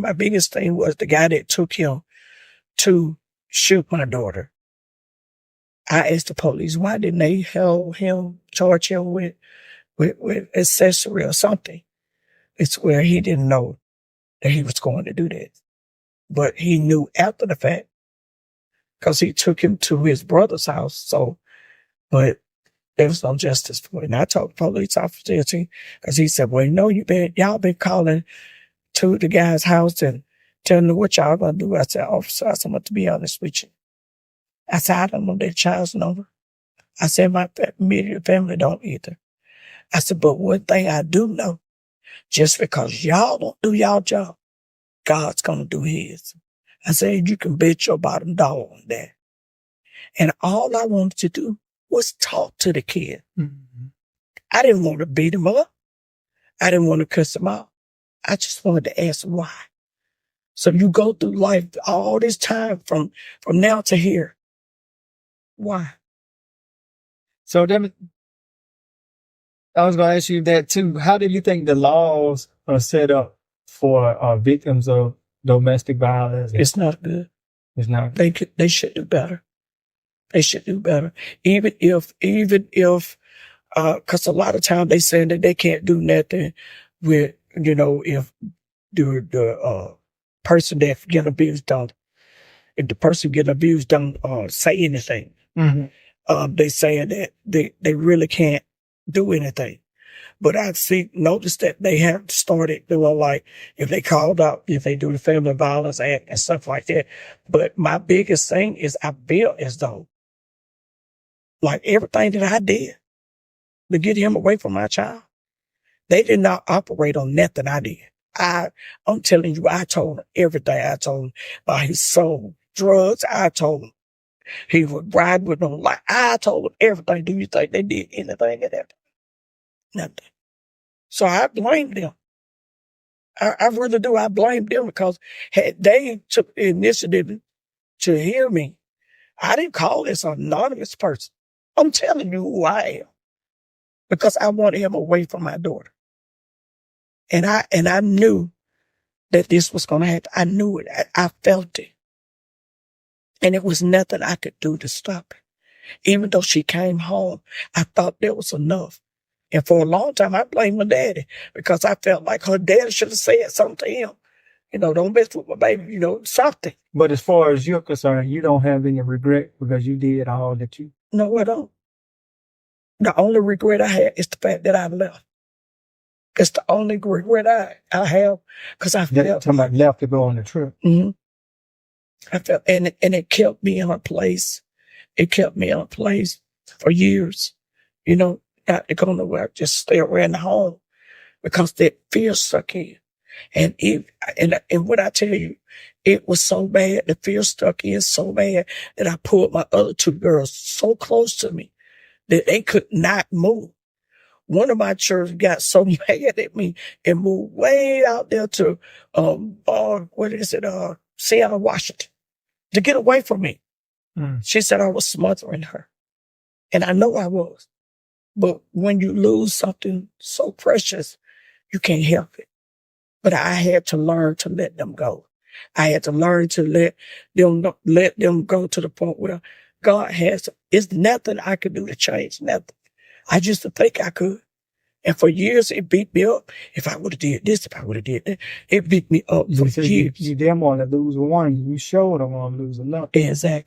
My biggest thing was the guy that took him to shoot my daughter. I asked the police, why didn't they charge him with accessory or something? It's where he didn't know that he was going to do that. But he knew after the fact, because he took him to his brother's house. So, but there was no justice for it. And I talked to the police officer because he said, well, y'all been calling to the guy's house and telling them what y'all gonna do. I said, officer, I'm going to be honest with you. I said, I don't know that child's number. I said, my immediate family don't either. I said, but one thing I do know, just because y'all don't do y'all job, God's going to do his. I said, you can bet your bottom dollar on that. And all I wanted to do was talk to the kid. Mm-hmm. I didn't want to beat him up. I didn't want to cuss him out. I just wanted to ask why. So you go through life all this time from now to here. Why? So then, I was going to ask you that too. How do you think the laws are set up for victims of domestic violence? It's not good. It's not. They should do better. They should do better. Even if, cause a lot of times they say that they can't do nothing with, if the person that get abused don't say anything. Mm-hmm. They saying that they really can't do anything. But I've noticed that they have started doing, like, if they called out, if they do the Family Violence Act and stuff like that. But my biggest thing is I feel as though, like, everything that I did to get him away from my child, they did not operate on nothing I did. I'm telling you, I told him everything. I told him about his sold drugs. I told him he would ride with them. Like, I told him everything. Do you think they did anything at that? Nothing. So I blame them. I really do. I blame them because had they took the initiative to hear me, I didn't call this anonymous person. I'm telling you who I am because I wanted him away from my daughter. And I knew that this was going to happen. I knew it. I felt it. And it was nothing I could do to stop it. Even though she came home, I thought that was enough. And for a long time, I blamed my daddy because I felt like her dad should have said something to him. Don't mess with my baby, something. But as far as you're concerned, you don't have any regret because you did all that you... No, I don't. The only regret I have is the fact that I left. It's the only regret I have because I felt... Somebody left to go on the trip. Mm-hmm. I felt, and it kept me in a place. It kept me in a place for years, not to go nowhere, just stay around the home because that fear stuck in. And what I tell you, it was so bad, the fear stuck in so bad that I pulled my other two girls so close to me that they could not move. One of my children got so mad at me and moved way out there to, Seattle, Washington, to get away from me. Mm. She said I was smothering her. And I know I was. But when you lose something so precious, you can't help it. But I had to learn to let them go. I had to learn to let them go to the point where God has, it's nothing I could do to change nothing. I used to think I could. And for years, it beat me up. If I would have did this, if I would have did that, it beat me up for years. You didn't want to lose one. You showed them want to lose another. Exactly.